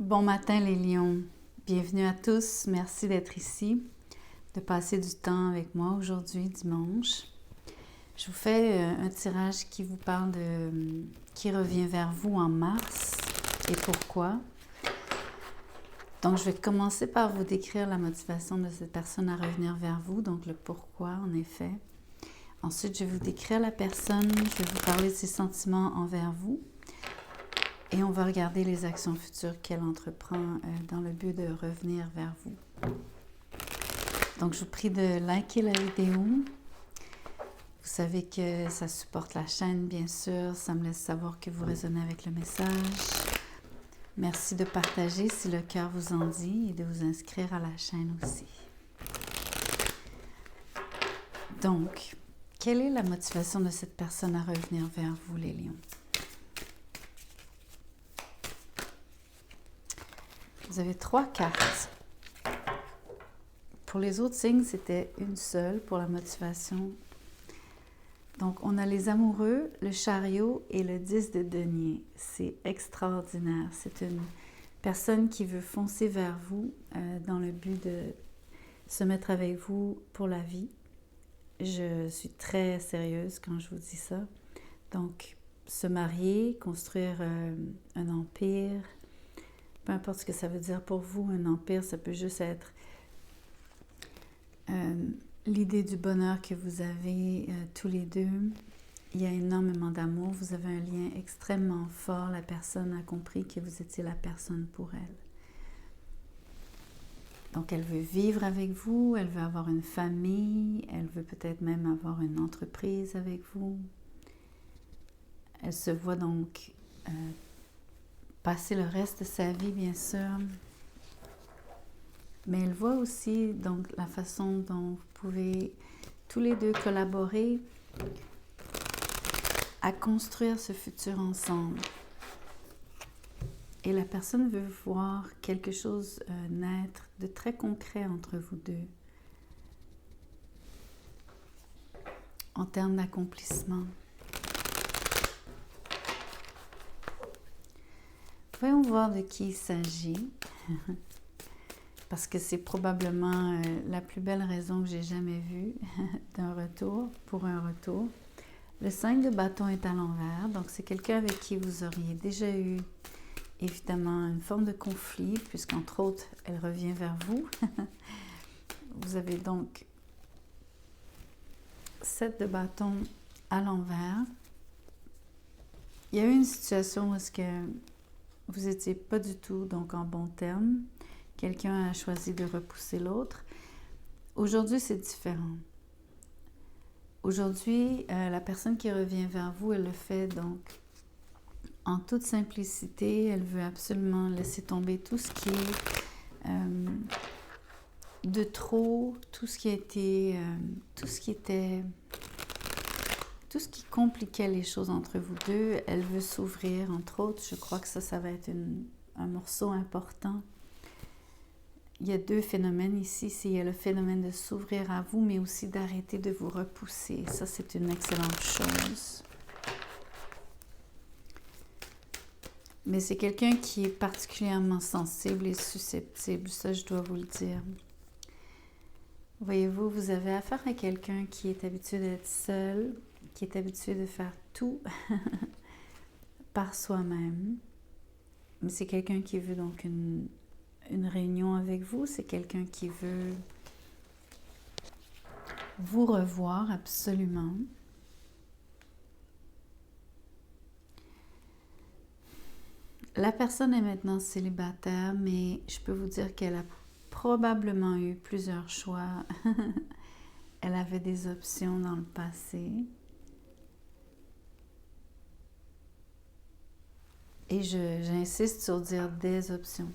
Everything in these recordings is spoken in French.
Bon matin les lions, bienvenue à tous, merci d'être ici, de passer du temps avec moi aujourd'hui dimanche. Je vous fais un tirage qui vous parle qui revient vers vous en mars et pourquoi. Donc je vais commencer par vous décrire la motivation de cette personne à revenir vers vous, donc le pourquoi en effet. Ensuite je vais vous décrire la personne, je vais vous parler de ses sentiments envers vous. Et on va regarder les actions futures qu'elle entreprend dans le but de revenir vers vous. Donc, je vous prie de liker la vidéo. Vous savez que ça supporte la chaîne, bien sûr. Ça me laisse savoir que vous résonnez avec le message. Merci de partager si le cœur vous en dit et de vous inscrire à la chaîne aussi. Donc, quelle est la motivation de cette personne à revenir vers vous, les lions? Vous avez 3 cartes. Pour les autres signes, c'était une seule pour la motivation. Donc, on a les amoureux, le chariot et le 10 de denier. C'est extraordinaire. C'est une personne qui veut foncer vers vous dans le but de se mettre avec vous pour la vie. Je suis très sérieuse quand je vous dis ça. Donc, se marier, construire un empire, peu importe ce que ça veut dire pour vous, un empire, ça peut juste être l'idée du bonheur que vous avez tous les deux. Il y a énormément d'amour, vous avez un lien extrêmement fort, la personne a compris que vous étiez la personne pour elle. Donc elle veut vivre avec vous, elle veut avoir une famille, elle veut peut-être même avoir une entreprise avec vous. Elle se voit donc passer le reste de sa vie, bien sûr. Mais elle voit aussi donc la façon dont vous pouvez tous les deux collaborer à construire ce futur ensemble. Et la personne veut voir quelque chose naître de très concret entre vous deux. En termes d'accomplissement. Voyons voir de qui il s'agit. Parce que c'est probablement la plus belle raison que j'ai jamais vue d'un retour, pour un retour. Le 5 de bâton est à l'envers, donc c'est quelqu'un avec qui vous auriez déjà eu évidemment une forme de conflit, puisqu'entre autres, elle revient vers vous. Vous avez donc 7 de bâton à l'envers. Il y a eu une situation où est-ce que vous n'étiez pas du tout donc en bon terme. Quelqu'un a choisi de repousser l'autre. Aujourd'hui, c'est différent. Aujourd'hui, la personne qui revient vers vous, elle le fait donc en toute simplicité. Elle veut absolument laisser tomber tout ce qui est de trop, tout ce qui compliquait les choses entre vous deux. Elle veut s'ouvrir, entre autres. Je crois que ça va être un morceau important. Il y a 2 phénomènes ici. Il y a le phénomène de s'ouvrir à vous, mais aussi d'arrêter de vous repousser. Ça, c'est une excellente chose. Mais c'est quelqu'un qui est particulièrement sensible et susceptible. Ça, je dois vous le dire. Voyez-vous, vous avez affaire à quelqu'un qui est habitué d'être seul, qui est habitué de faire tout par soi-même. Mais c'est quelqu'un qui veut donc une réunion avec vous, c'est quelqu'un qui veut vous revoir absolument. La personne est maintenant célibataire, mais je peux vous dire qu'elle a probablement eu plusieurs choix. Elle avait des options dans le passé. Et j'insiste sur dire des options.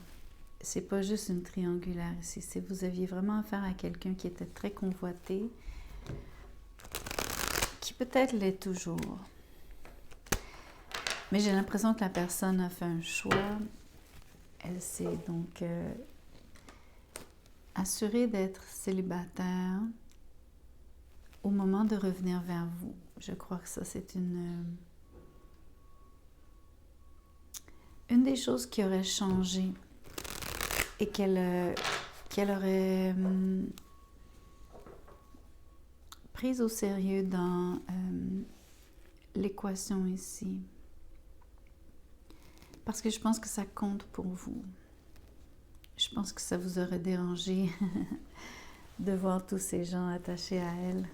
C'est pas juste une triangulaire ici. C'est vous aviez vraiment affaire à quelqu'un qui était très convoité, qui peut-être l'est toujours. Mais j'ai l'impression que la personne a fait un choix. Elle s'est donc assurée d'être célibataire au moment de revenir vers vous. Je crois que ça, c'est une des choses qui aurait changé et qu'elle aurait prise au sérieux dans l'équation ici. Parce que je pense que ça compte pour vous. Je pense que ça vous aurait dérangé de voir tous ces gens attachés à elle.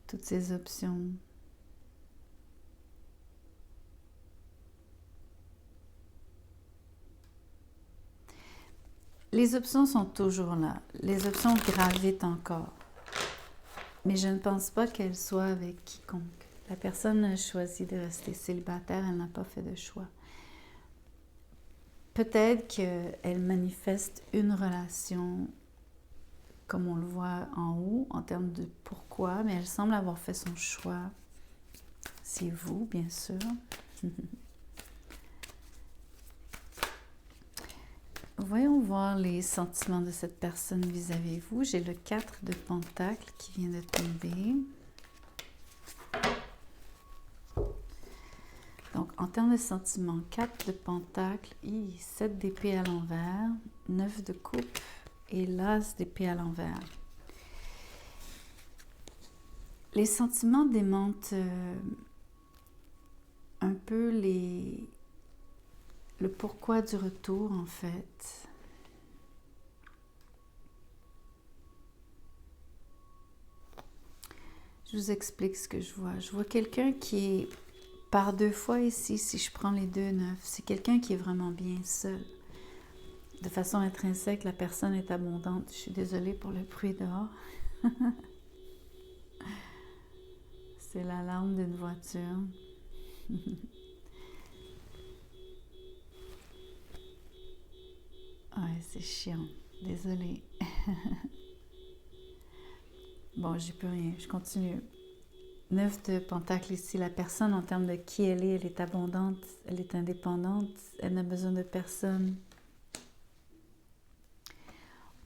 Toutes ces options. Les options sont toujours là. Les options gravitent encore. Mais je ne pense pas qu'elles soient avec quiconque. La personne a choisi de rester célibataire, elle n'a pas fait de choix. Peut-être qu'elle manifeste une relation, comme on le voit en haut, en termes de pourquoi, mais elle semble avoir fait son choix. C'est vous, bien sûr. Voyons voir les sentiments de cette personne vis-à-vis de vous. J'ai le 4 de Pentacles qui vient de tomber. Donc, en termes de sentiments, 4 de Pentacles, 7 d'épée à l'envers, 9 de coupe et l'As d'épée à l'envers. Les sentiments démentent un peu le pourquoi du retour, en fait. Je vous explique ce que je vois. Je vois quelqu'un qui est par 2 fois ici, si je prends les 2 9. C'est quelqu'un qui est vraiment bien seul. De façon intrinsèque, la personne est abondante. Je suis désolée pour le bruit dehors. C'est l'alarme d'une voiture. Ouais, c'est chiant. Désolée. Bon, j'y peux rien. Je continue. 9 de Pentacles ici. La personne, en termes de qui elle est abondante, elle est indépendante, elle n'a besoin de personne.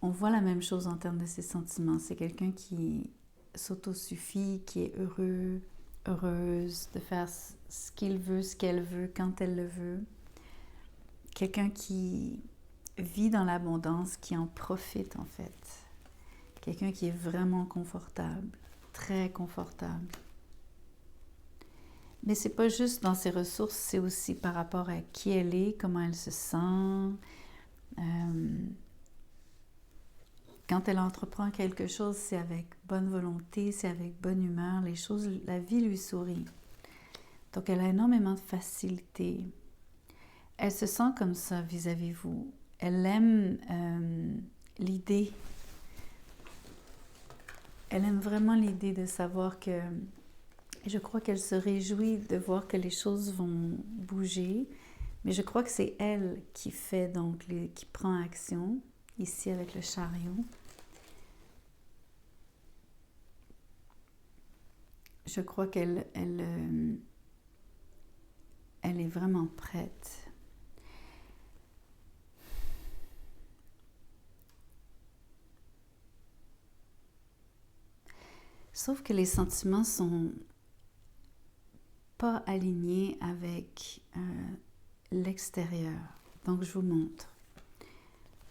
On voit la même chose en termes de ses sentiments. C'est quelqu'un qui s'autosuffit, qui est heureux, heureuse de faire ce qu'il veut, ce qu'elle veut, quand elle le veut. Quelqu'un qui vit dans l'abondance, qui en profite en fait. Quelqu'un qui est vraiment confortable, très confortable. Mais c'est pas juste dans ses ressources, c'est aussi par rapport à qui elle est, comment elle se sent. Quand elle entreprend quelque chose, c'est avec bonne volonté, c'est avec bonne humeur. Les choses, la vie lui sourit. Donc, elle a énormément de facilité. Elle se sent comme ça vis-à-vis de vous. Elle aime l'idée. Elle aime vraiment l'idée de savoir que... Je crois qu'elle se réjouit de voir que les choses vont bouger. Mais je crois que c'est elle qui fait, donc, qui prend action, ici avec le chariot. Je crois qu'elle est vraiment prête. Sauf que les sentiments sont pas alignés avec l'extérieur. Donc, je vous montre.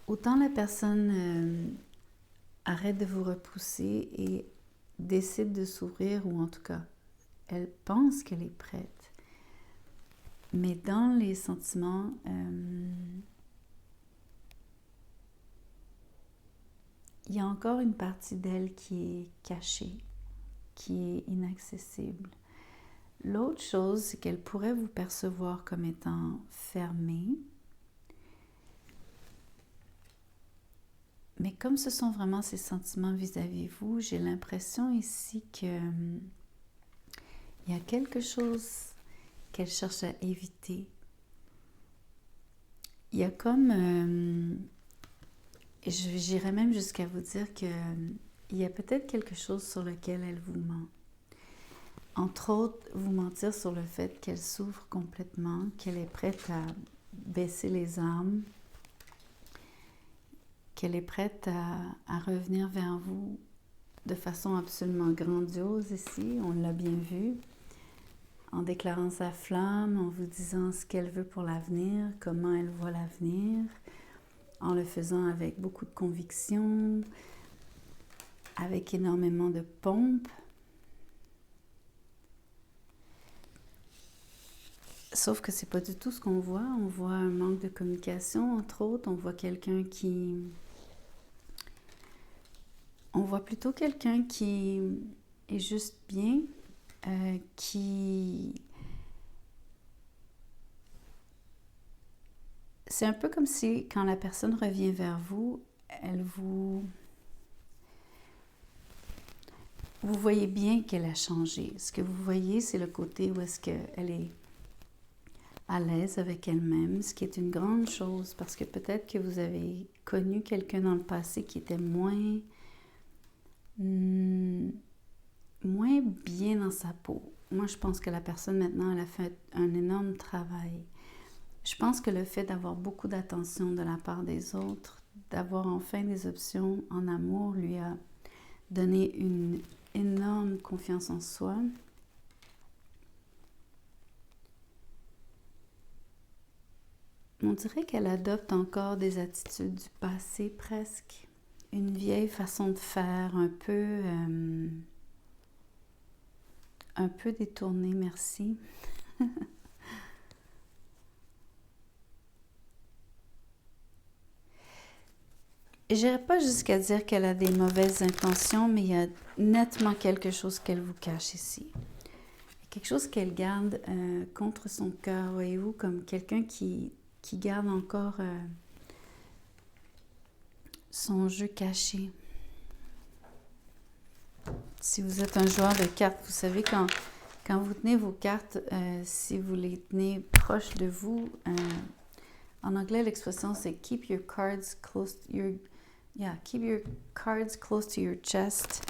Autant la personne arrête de vous repousser et décide de s'ouvrir, ou en tout cas, elle pense qu'elle est prête. Mais dans les sentiments, il y a encore une partie d'elle qui est cachée, qui est inaccessible. L'autre chose, c'est qu'elle pourrait vous percevoir comme étant fermée. Mais comme ce sont vraiment ses sentiments vis-à-vis de vous, j'ai l'impression ici que il y a quelque chose qu'elle cherche à éviter. Il y a comme... j'irais même jusqu'à vous dire que il y a peut-être quelque chose sur lequel elle vous ment. Entre autres, vous mentir sur le fait qu'elle s'ouvre complètement, qu'elle est prête à baisser les armes, qu'elle est prête à revenir vers vous de façon absolument grandiose ici, on l'a bien vu, en déclarant sa flamme, en vous disant ce qu'elle veut pour l'avenir, comment elle voit l'avenir, en le faisant avec beaucoup de conviction, avec énormément de pompe. Sauf que c'est pas du tout ce qu'on voit. On voit un manque de communication, entre autres. On voit quelqu'un qui... On voit plutôt quelqu'un qui est juste bien, qui... C'est un peu comme si, quand la personne revient vers vous, elle vous... Vous voyez bien qu'elle a changé. Ce que vous voyez, c'est le côté où est-ce qu'elle est à l'aise avec elle-même, ce qui est une grande chose, parce que peut-être que vous avez connu quelqu'un dans le passé qui était moins bien dans sa peau. Moi, je pense que la personne maintenant, elle a fait un énorme travail. Je pense que le fait d'avoir beaucoup d'attention de la part des autres, d'avoir enfin des options en amour, lui a donné une énorme confiance en soi. On dirait qu'elle adopte encore des attitudes du passé presque. Une vieille façon de faire, un peu détournée, merci. Je n'irai pas jusqu'à dire qu'elle a des mauvaises intentions, mais il y a nettement quelque chose qu'elle vous cache ici. Quelque chose qu'elle garde contre son cœur, voyez-vous, comme quelqu'un qui garde encore son jeu caché. Si vous êtes un joueur de cartes, vous savez quand vous tenez vos cartes, si vous les tenez proches de vous, en anglais l'expression c'est keep your cards close to your keep your cards close to your chest.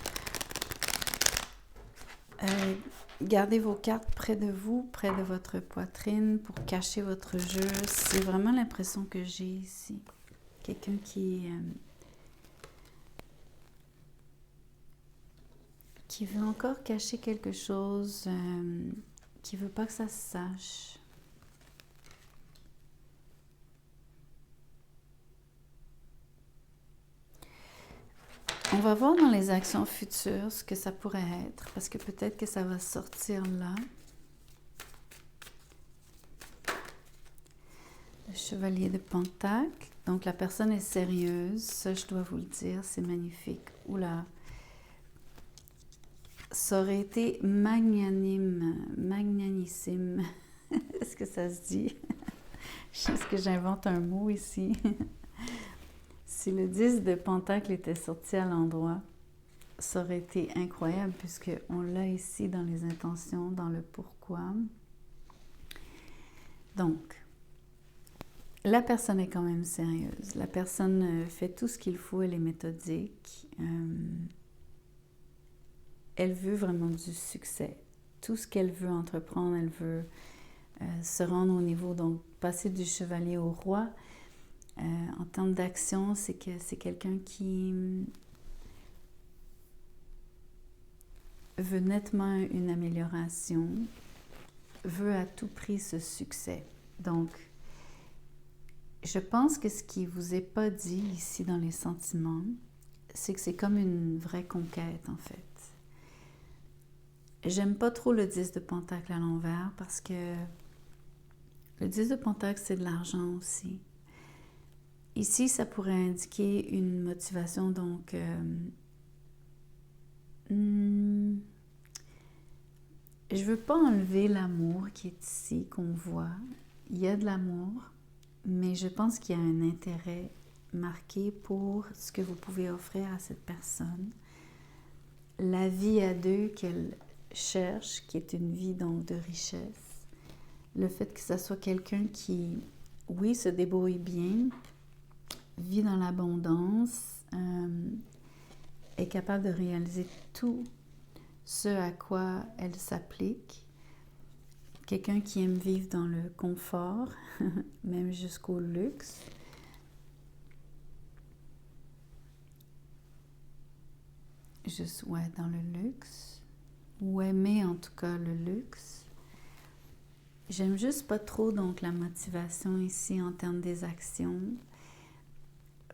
Gardez vos cartes près de vous, près de votre poitrine pour cacher votre jeu. C'est vraiment l'impression que j'ai ici. Quelqu'un qui veut encore cacher quelque chose, qui veut pas que ça se sache. On va voir dans les actions futures ce que ça pourrait être, parce que peut-être que ça va sortir là. Le chevalier de Pentacle. Donc la personne est sérieuse, ça je dois vous le dire, c'est magnifique. Oula! Ça aurait été magnanissime. Est-ce que ça se dit? Est-ce que j'invente un mot ici? Si le 10 de Pentacle était sorti à l'endroit, ça aurait été incroyable puisqu'on l'a ici dans les intentions, dans le pourquoi. Donc, la personne est quand même sérieuse. La personne fait tout ce qu'il faut, elle est méthodique. Elle veut vraiment du succès. Tout ce qu'elle veut entreprendre, elle veut se rendre au niveau, donc passer du chevalier au roi. En termes d'action, c'est que c'est quelqu'un qui veut nettement une amélioration, veut à tout prix ce succès. Donc, je pense que ce qui ne vous est pas dit ici dans les sentiments, c'est que c'est comme une vraie conquête en fait. J'aime pas trop le 10 de Pentacle à l'envers parce que le 10 de Pentacle, c'est de l'argent aussi. Ici, ça pourrait indiquer une motivation, donc je ne veux pas enlever l'amour qui est ici, qu'on voit. Il y a de l'amour, mais je pense qu'il y a un intérêt marqué pour ce que vous pouvez offrir à cette personne. La vie à deux qu'elle cherche, qui est une vie donc de richesse. Le fait que ça soit quelqu'un qui, oui, se débrouille bien, vit dans l'abondance, est capable de réaliser tout ce à quoi elle s'applique. Quelqu'un qui aime vivre dans le confort, même jusqu'au luxe. Juste, ouais, dans le luxe. Ou aimer en tout cas le luxe. J'aime juste pas trop donc la motivation ici en termes des actions.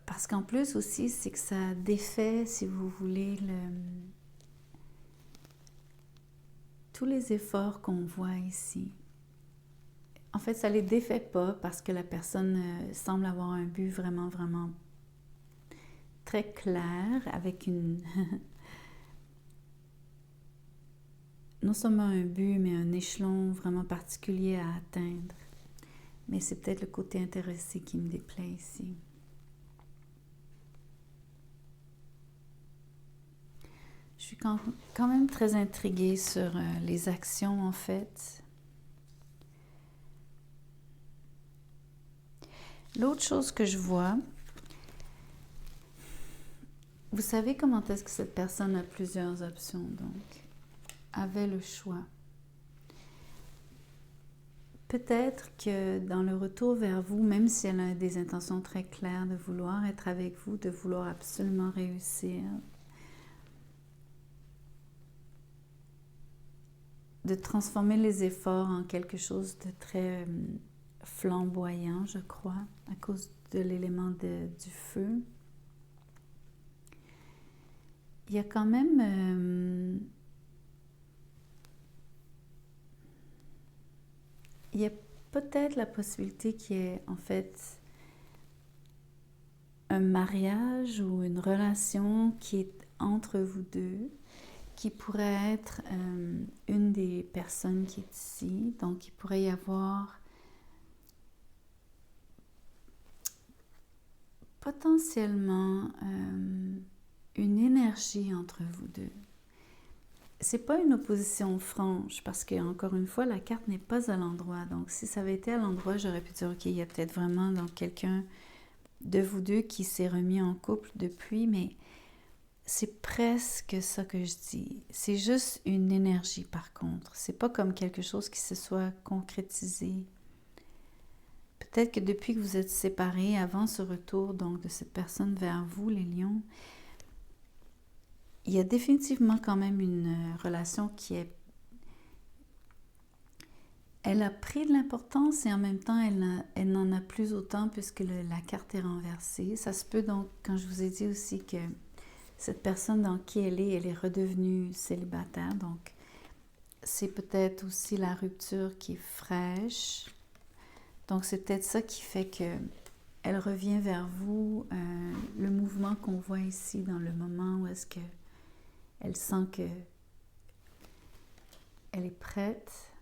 Parce qu'en plus aussi, c'est que ça défait, si vous voulez, tous les efforts qu'on voit ici. En fait, ça les défait pas parce que la personne semble avoir un but vraiment, vraiment très clair, avec non seulement un but, mais un échelon vraiment particulier à atteindre. Mais c'est peut-être le côté intéressé qui me déplaît ici. Je suis quand même très intriguée sur les actions, en fait. L'autre chose que je vois, vous savez comment est-ce que cette personne a plusieurs options, donc, avait le choix. Peut-être que dans le retour vers vous, même si elle a des intentions très claires de vouloir être avec vous, de vouloir absolument réussir, de transformer les efforts en quelque chose de très flamboyant, je crois, à cause de l'élément du feu. Il y a quand même... il y a peut-être la possibilité qu'il y ait en fait un mariage ou une relation qui est entre vous deux, qui pourrait être une des personnes qui est ici. Donc, il pourrait y avoir potentiellement une énergie entre vous deux. C'est pas une opposition franche parce que, encore une fois, la carte n'est pas à l'endroit. Donc, si ça avait été à l'endroit, j'aurais pu dire, OK, il y a peut-être vraiment donc quelqu'un de vous deux qui s'est remis en couple depuis, mais c'est presque ça que je dis. C'est juste une énergie, par contre. C'est pas comme quelque chose qui se soit concrétisé. Peut-être que depuis que vous êtes séparés, avant ce retour donc de cette personne vers vous, les lions, il y a définitivement quand même une relation qui est... Elle a pris de l'importance et en même temps, elle n'en a plus autant puisque la carte est renversée. Ça se peut donc, quand je vous ai dit aussi que cette personne dans qui elle est redevenue célibataire. Donc, c'est peut-être aussi la rupture qui est fraîche. Donc, c'est peut-être ça qui fait que elle revient vers vous. Le mouvement qu'on voit ici dans le moment où est-ce que elle sent que elle est prête.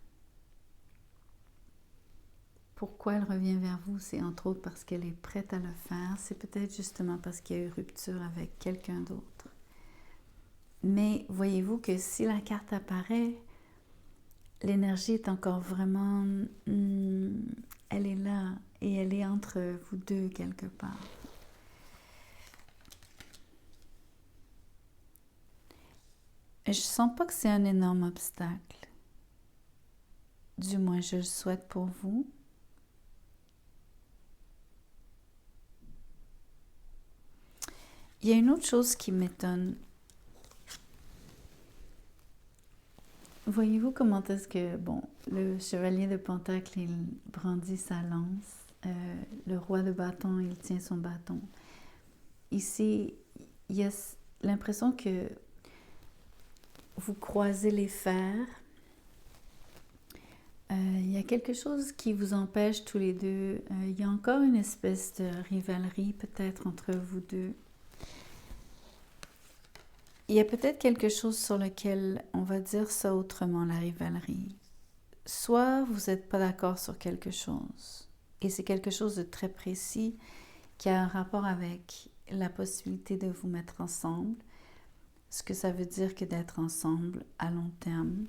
Pourquoi elle revient vers vous? C'est entre autres parce qu'elle est prête à le faire. C'est peut-être justement parce qu'il y a eu rupture avec quelqu'un d'autre. Mais voyez-vous que si la carte apparaît, l'énergie est encore vraiment... elle est là et elle est entre vous deux quelque part. Je sens pas que c'est un énorme obstacle. Du moins, je le souhaite pour vous. Il y a une autre chose qui m'étonne. Voyez-vous comment est-ce que, bon, le chevalier de Pentacle, il brandit sa lance. Le roi de bâton, il tient son bâton. Ici, il y a l'impression que vous croisez les fers. Il y a quelque chose qui vous empêche tous les deux. Il y a encore une espèce de rivalité peut-être entre vous deux. Il y a peut-être quelque chose sur lequel on va dire ça autrement, la rivalité. Soit vous n'êtes pas d'accord sur quelque chose, et c'est quelque chose de très précis qui a un rapport avec la possibilité de vous mettre ensemble, ce que ça veut dire que d'être ensemble à long terme.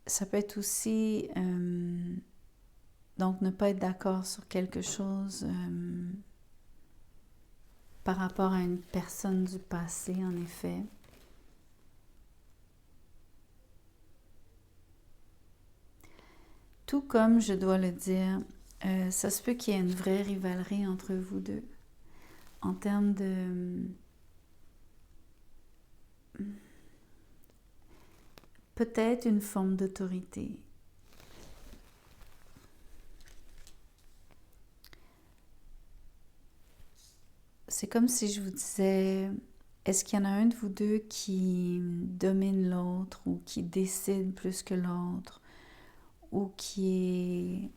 Ça peut être aussi, donc, ne pas être d'accord sur quelque chose par rapport à une personne du passé, en effet. Tout comme, je dois le dire, ça se peut qu'il y ait une vraie rivalité entre vous deux, en termes de... peut-être une forme d'autorité. c'est comme si je vous disais, est-ce qu'il y en a un de vous deux qui domine l'autre ou qui décide plus que l'autre ou qui est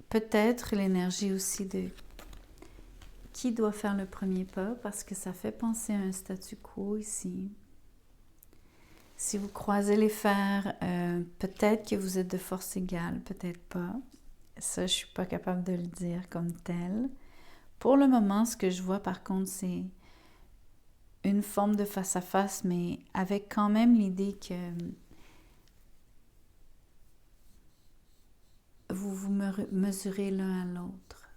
peut-être l'énergie aussi de qui doit faire le premier pas parce que ça fait penser à un statu quo ici. Si vous croisez les fers, peut-être que vous êtes de force égale, peut-être pas. Ça, je suis pas capable de le dire comme tel. Pour le moment, ce que je vois par contre, c'est une forme de face-à-face, mais avec quand même l'idée que vous vous mesurez l'un à l'autre.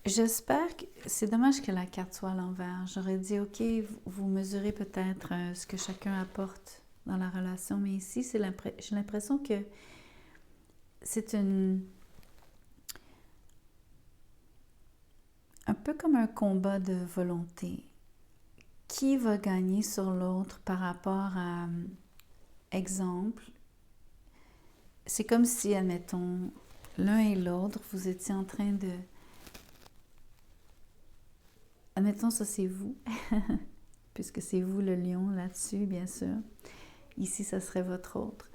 J'espère que... C'est dommage que la carte soit à l'envers. J'aurais dit, OK, vous mesurez peut-être ce que chacun apporte dans la relation, mais ici, j'ai l'impression que c'est un peu comme un combat de volonté. Qui va gagner sur l'autre par rapport à... Exemple, c'est comme si, admettons, l'un et l'autre, vous étiez en train de... Admettons, ça c'est vous, puisque c'est vous le lion là-dessus, bien sûr. Ici, ça serait votre autre.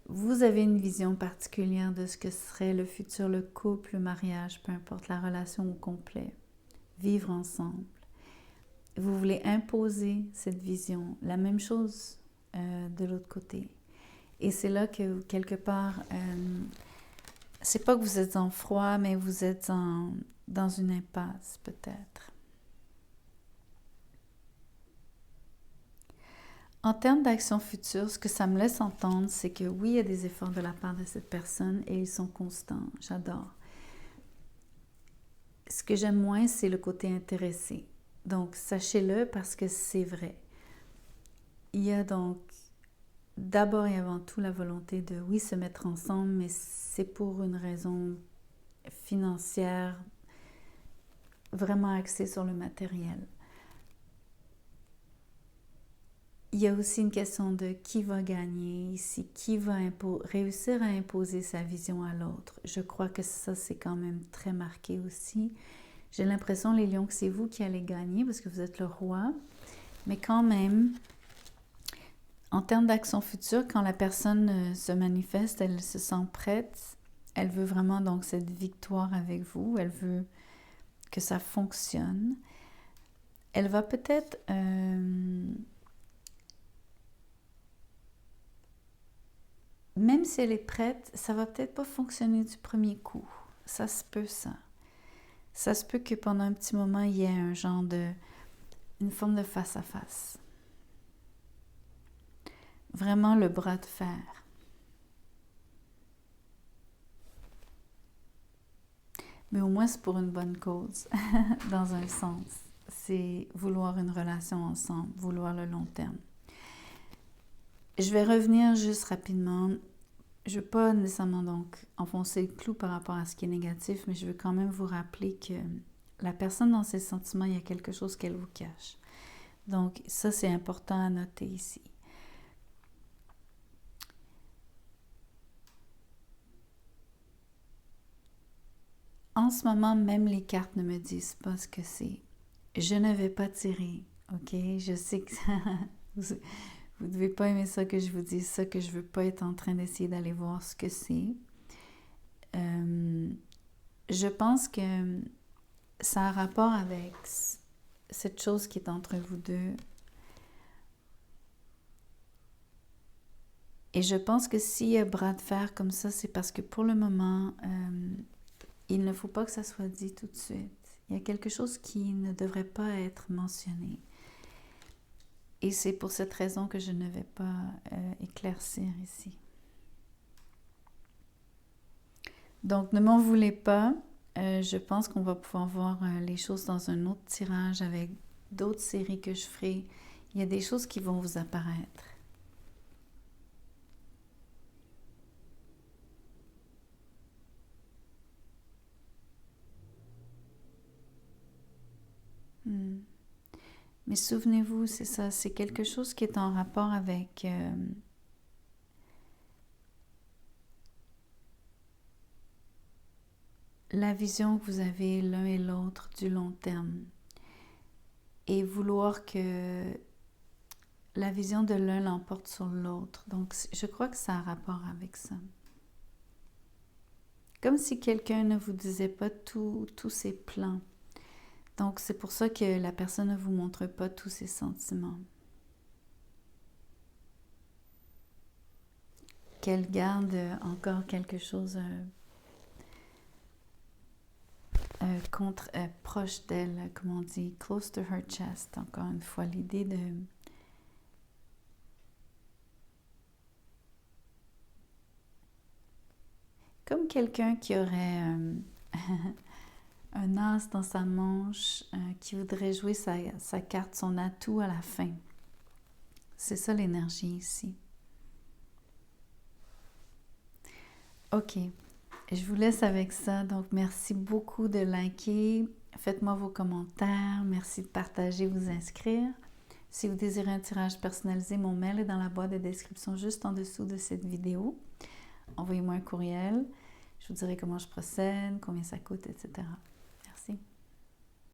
Vous avez une vision particulière de ce que serait le futur, le couple, le mariage, peu importe, la relation au complet. Vivre ensemble. Vous voulez imposer cette vision. La même chose de l'autre côté. Et c'est là que, quelque part, c'est pas que vous êtes en froid, mais vous êtes dans une impasse, peut-être. En termes d'action future, ce que ça me laisse entendre, c'est que oui, il y a des efforts de la part de cette personne et ils sont constants. J'adore. Ce que j'aime moins, c'est le côté intéressé. Donc, sachez-le parce que c'est vrai. Il y a donc d'abord et avant tout la volonté de, oui, se mettre ensemble, mais c'est pour une raison financière, vraiment axée sur le matériel. Il y a aussi une question de qui va gagner ici, qui va réussir à imposer sa vision à l'autre. Je crois que ça, c'est quand même très marqué aussi. J'ai l'impression, les lions, que c'est vous qui allez gagner parce que vous êtes le roi. Mais quand même, en termes d'action future, quand la personne se manifeste, elle se sent prête. Elle veut vraiment donc cette victoire avec vous. Elle veut que ça fonctionne. Elle va peut-être... même si elle est prête, ça va peut-être pas fonctionner du premier coup. Ça se peut, ça. Ça se peut que pendant un petit moment, il y ait un genre de... une forme de face-à-face. Vraiment le bras de fer. Mais au moins, c'est pour une bonne cause, dans un sens. C'est vouloir une relation ensemble, vouloir le long terme. Je vais revenir juste rapidement. Je ne veux pas nécessairement donc enfoncer le clou par rapport à ce qui est négatif, mais je veux quand même vous rappeler que la personne dans ses sentiments, il y a quelque chose qu'elle vous cache. Donc ça, c'est important à noter ici. En ce moment, même les cartes ne me disent pas ce que c'est. Je ne vais pas tirer, ok? Je sais que vous ne devez pas aimer ça que je vous dise ça, que je ne veux pas être en train d'essayer d'aller voir ce que c'est. Je pense que ça a rapport avec cette chose qui est entre vous deux. Et je pense que s'il y a bras de fer comme ça, c'est parce que pour le moment, il ne faut pas que ça soit dit tout de suite. Il y a quelque chose qui ne devrait pas être mentionné. Et c'est pour cette raison que je ne vais pas éclaircir ici. Donc, ne m'en voulez pas. Je pense qu'on va pouvoir voir les choses dans un autre tirage avec d'autres séries que je ferai. Il y a des choses qui vont vous apparaître. Mais souvenez-vous, c'est ça, c'est quelque chose qui est en rapport avec la vision que vous avez l'un et l'autre du long terme et vouloir que la vision de l'un l'emporte sur l'autre. Donc, je crois que ça a rapport avec ça. Comme si quelqu'un ne vous disait pas tous ses plans. Donc, c'est pour ça que la personne ne vous montre pas tous ses sentiments. Qu'elle garde encore quelque chose proche d'elle, comme on dit, close to her chest. Encore une fois, l'idée de... Comme quelqu'un qui aurait un as dans sa manche, qui voudrait jouer sa carte, son atout à la fin. C'est ça l'énergie ici. Ok, je vous laisse avec ça. Donc, merci beaucoup de liker. Faites-moi vos commentaires. Merci de partager, vous inscrire. Si vous désirez un tirage personnalisé, mon mail est dans la boîte de description juste en dessous de cette vidéo. Envoyez-moi un courriel. Je vous dirai comment je procède, combien ça coûte, etc.